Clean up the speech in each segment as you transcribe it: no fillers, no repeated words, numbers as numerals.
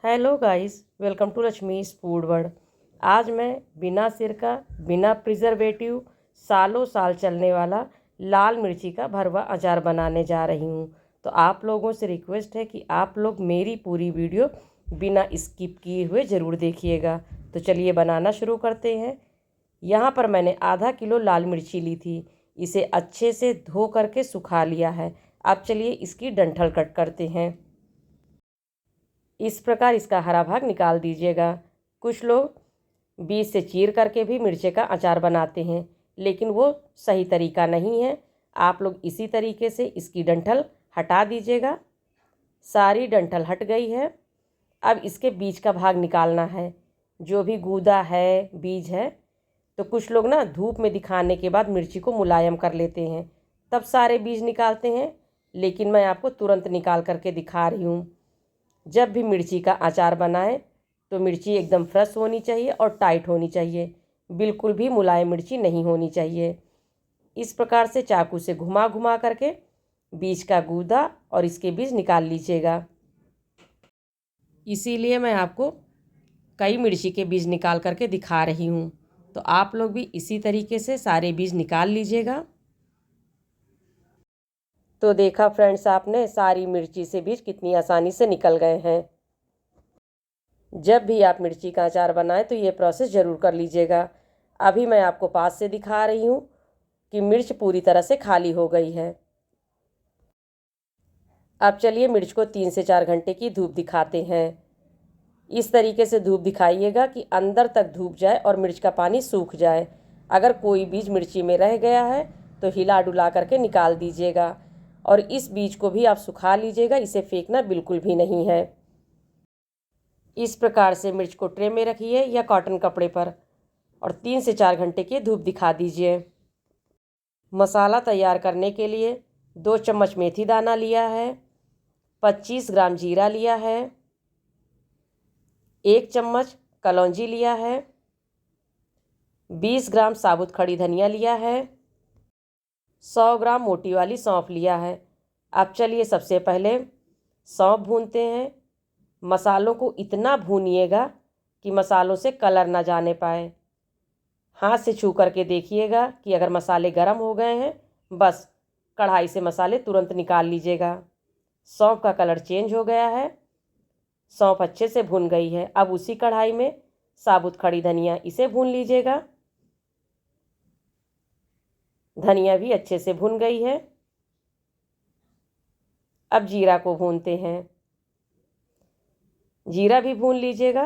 Hello guys, welcome to Lakshmi's food world. आज मैं बिना सिरका, बिना प्रिजर्वेटिव, सालों साल चलने वाला लाल मिर्ची का भरवा अचार बनाने जा रही हूँ। तो आप लोगों से रिक्वेस्ट है कि आप लोग मेरी पूरी वीडियो बिना स्किप किए हुए ज़रूर देखिएगा। तो चलिए बनाना शुरू करते हैं। यहाँ पर मैंने आधा किलो लाल मिर्ची ली थी। इसे अच्छे से धो करके सुखा लिया है। अब चलिए इसकी डंठल कट करते हैं। इस प्रकार इसका हरा भाग निकाल दीजिएगा। कुछ लोग बीज से चीर करके भी मिर्चे का अचार बनाते हैं, लेकिन वो सही तरीका नहीं है। आप लोग इसी तरीके से इसकी डंठल हटा दीजिएगा। सारी डंठल हट गई है। अब इसके बीज का भाग निकालना है, जो भी गूदा है, बीज है। तो कुछ लोग ना धूप में दिखाने के बाद मिर्ची को मुलायम कर लेते हैं, तब सारे बीज निकालते हैं, लेकिन मैं आपको तुरंत निकाल करके दिखा रही हूँ। जब भी मिर्ची का अचार बनाएं तो मिर्ची एकदम फ्रेश होनी चाहिए और टाइट होनी चाहिए, बिल्कुल भी मुलायम मिर्ची नहीं होनी चाहिए। इस प्रकार से चाकू से घुमा घुमा करके बीज का गूदा और इसके बीज निकाल लीजिएगा। इसीलिए मैं आपको कई मिर्ची के बीज निकाल करके दिखा रही हूँ। तो आप लोग भी इसी तरीके से सारे बीज निकाल लीजिएगा। तो देखा फ्रेंड्स, आपने सारी मिर्ची से बीज कितनी आसानी से निकल गए हैं। जब भी आप मिर्ची का अचार बनाएं तो ये प्रोसेस ज़रूर कर लीजिएगा। अभी मैं आपको पास से दिखा रही हूँ कि मिर्च पूरी तरह से खाली हो गई है। अब चलिए मिर्च को 3 से 4 घंटे की धूप दिखाते हैं। इस तरीके से धूप दिखाइएगा कि अंदर तक धूप जाए और मिर्च का पानी सूख जाए। अगर कोई बीज मिर्ची में रह गया है तो हिला डुला करके निकाल दीजिएगा, और इस बीज को भी आप सुखा लीजिएगा। इसे फेंकना बिल्कुल भी नहीं है। इस प्रकार से मिर्च को ट्रे में रखिए या कॉटन कपड़े पर और 3 से 4 घंटे की धूप दिखा दीजिए। मसाला तैयार करने के लिए 2 चम्मच मेथी दाना लिया है, 25 ग्राम जीरा लिया है, 1 चम्मच कलौंजी लिया है, 20 ग्राम साबुत खड़ी धनिया लिया है, 100 ग्राम मोटी वाली सौंफ लिया है। अब चलिए सबसे पहले सौंफ भूनते हैं। मसालों को इतना भूनिएगा कि मसालों से कलर ना जाने पाए। हाथ से छू करके देखिएगा कि अगर मसाले गर्म हो गए हैं, बस कढ़ाई से मसाले तुरंत निकाल लीजिएगा। सौंफ का कलर चेंज हो गया है, सौंफ अच्छे से भून गई है। अब उसी कढ़ाई में साबुत खड़ी धनिया, इसे भून लीजिएगा। धनिया भी अच्छे से भून गई है। अब जीरा को भूनते हैं। जीरा भी भून लीजिएगा।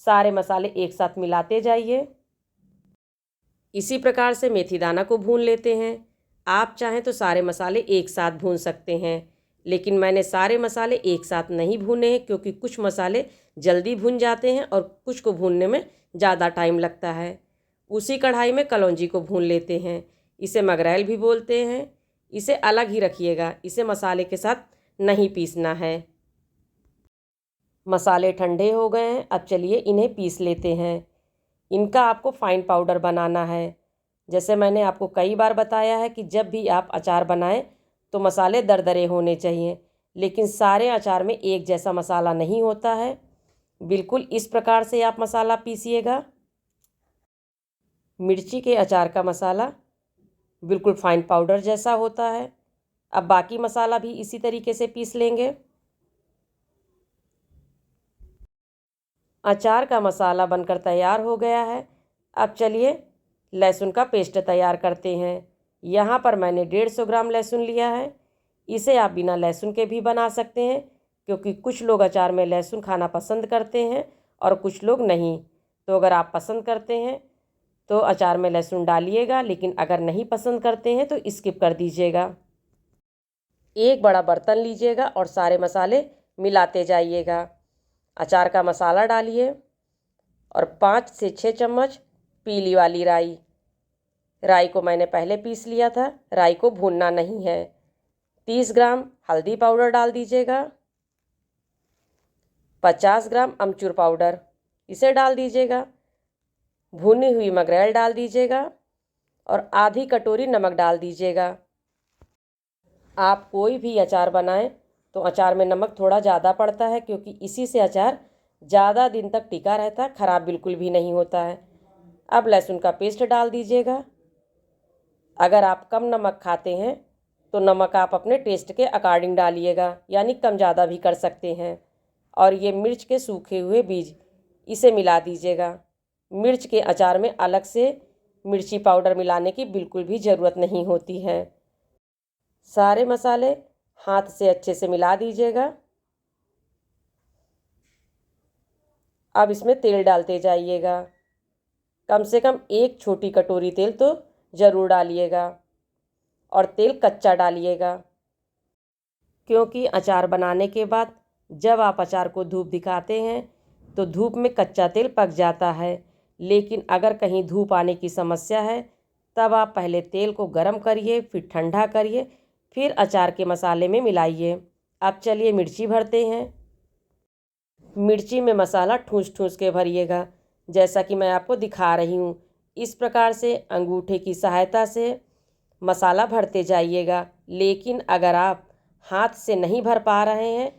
सारे मसाले एक साथ मिलाते जाइए। इसी प्रकार से मेथी दाना को भून लेते हैं। आप चाहें तो सारे मसाले एक साथ भून सकते हैं, लेकिन मैंने सारे मसाले एक साथ नहीं भूने हैं, क्योंकि कुछ मसाले जल्दी भून जाते हैं और कुछ को भूनने में ज़्यादा टाइम लगता है। उसी कढ़ाई में कलौंजी को भून लेते हैं। इसे मगरैल भी बोलते हैं। इसे अलग ही रखिएगा, इसे मसाले के साथ नहीं पीसना है। मसाले ठंडे हो गए हैं। अब चलिए इन्हें पीस लेते हैं। इनका आपको फाइन पाउडर बनाना है। जैसे मैंने आपको कई बार बताया है कि जब भी आप अचार बनाएं तो मसाले दरदरे होने चाहिए, लेकिन सारे अचार में एक जैसा मसाला नहीं होता है। बिल्कुल इस प्रकार से आप मसाला पीसिएगा। मिर्ची के अचार का मसाला बिल्कुल फाइन पाउडर जैसा होता है। अब बाकी मसाला भी इसी तरीके से पीस लेंगे। अचार का मसाला बनकर तैयार हो गया है। अब चलिए लहसुन का पेस्ट तैयार करते हैं। यहाँ पर मैंने 150 ग्राम लहसुन लिया है। इसे आप बिना लहसुन के भी बना सकते हैं, क्योंकि कुछ लोग अचार में लहसुन खाना पसंद करते हैं और कुछ लोग नहीं। तो अगर आप पसंद करते हैं तो अचार में लहसुन डालिएगा, लेकिन अगर नहीं पसंद करते हैं तो स्किप कर दीजिएगा। एक बड़ा बर्तन लीजिएगा और सारे मसाले मिलाते जाइएगा। अचार का मसाला डालिए और 5 से 6 चम्मच पीली वाली राई। राई को मैंने पहले पीस लिया था, राई को भूनना नहीं है। 30 ग्राम हल्दी पाउडर डाल दीजिएगा। 50 ग्राम अमचूर पाउडर, इसे डाल दीजिएगा। भुनी हुई मगरैल डाल दीजिएगा और आधी कटोरी नमक डाल दीजिएगा। आप कोई भी अचार बनाएं तो अचार में नमक थोड़ा ज़्यादा पड़ता है, क्योंकि इसी से अचार ज़्यादा दिन तक टिका रहता, ख़राब बिल्कुल भी नहीं होता है। अब लहसुन का पेस्ट डाल दीजिएगा। अगर आप कम नमक खाते हैं तो नमक आप अपने टेस्ट के अकॉर्डिंग डालिएगा, यानी कम ज़्यादा भी कर सकते हैं। और ये मिर्च के सूखे हुए बीज, इसे मिला दीजिएगा। मिर्च के अचार में अलग से मिर्ची पाउडर मिलाने की बिल्कुल भी ज़रूरत नहीं होती है। सारे मसाले हाथ से अच्छे से मिला दीजिएगा। अब इसमें तेल डालते जाइएगा। कम से कम 1 छोटी कटोरी तेल तो ज़रूर डालिएगा और तेल कच्चा डालिएगा, क्योंकि अचार बनाने के बाद जब आप अचार को धूप दिखाते हैं तो धूप में कच्चा तेल पक जाता है। लेकिन अगर कहीं धूप आने की समस्या है तब आप पहले तेल को गर्म करिए, फिर ठंडा करिए, फिर अचार के मसाले में मिलाइए। अब चलिए मिर्ची भरते हैं। मिर्ची में मसाला ठूँस ठूँस के भरिएगा, जैसा कि मैं आपको दिखा रही हूँ। इस प्रकार से अंगूठे की सहायता से मसाला भरते जाइएगा। लेकिन अगर आप हाथ से नहीं भर पा रहे हैं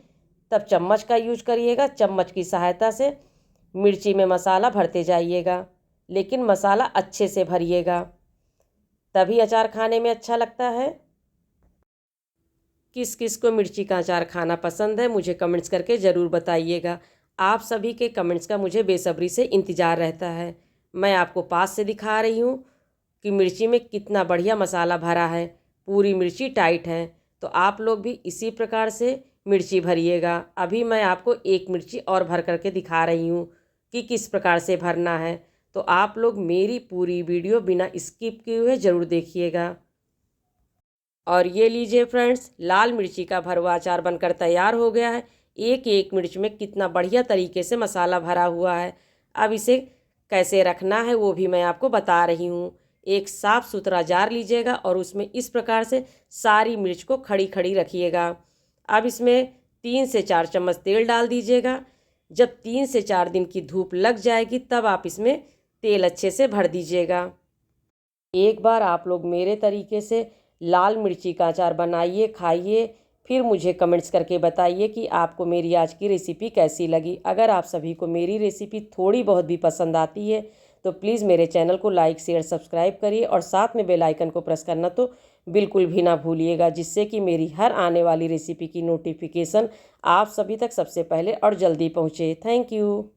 तब चम्मच का यूज करिएगा। चम्मच की सहायता से मिर्ची में मसाला भरते जाइएगा, लेकिन मसाला अच्छे से भरिएगा, तभी अचार खाने में अच्छा लगता है। किस किस को मिर्ची का अचार खाना पसंद है मुझे कमेंट्स करके ज़रूर बताइएगा। आप सभी के कमेंट्स का मुझे बेसब्री से इंतज़ार रहता है। मैं आपको पास से दिखा रही हूँ कि मिर्ची में कितना बढ़िया मसाला भरा है, पूरी मिर्ची टाइट है। तो आप लोग भी इसी प्रकार से मिर्ची भरिएगा। अभी मैं आपको एक मिर्ची और भर करके दिखा रही हूँ कि किस प्रकार से भरना है। तो आप लोग मेरी पूरी वीडियो बिना स्किप किए हुए ज़रूर देखिएगा। और ये लीजिए फ्रेंड्स, लाल मिर्ची का भरवा अचार बनकर तैयार हो गया है। एक एक मिर्च में कितना बढ़िया तरीके से मसाला भरा हुआ है। अब इसे कैसे रखना है वो भी मैं आपको बता रही हूँ। एक साफ़ सुथरा जार लीजिएगा और उसमें इस प्रकार से सारी मिर्च को खड़ी खड़ी रखिएगा। अब इसमें 3 से 4 चम्मच तेल डाल दीजिएगा। जब 3 से 4 दिन की धूप लग जाएगी तब आप इसमें तेल अच्छे से भर दीजिएगा। एक बार आप लोग मेरे तरीके से लाल मिर्ची का अचार बनाइए, खाइए, फिर मुझे कमेंट्स करके बताइए कि आपको मेरी आज की रेसिपी कैसी लगी। अगर आप सभी को मेरी रेसिपी थोड़ी बहुत भी पसंद आती है तो प्लीज़ मेरे चैनल को लाइक शेयर सब्सक्राइब करिए और साथ में बेल आइकन को प्रेस करना तो बिल्कुल भी ना भूलिएगा, जिससे कि मेरी हर आने वाली रेसिपी की नोटिफिकेशन आप सभी तक सबसे पहले और जल्दी पहुँचे। Thank you.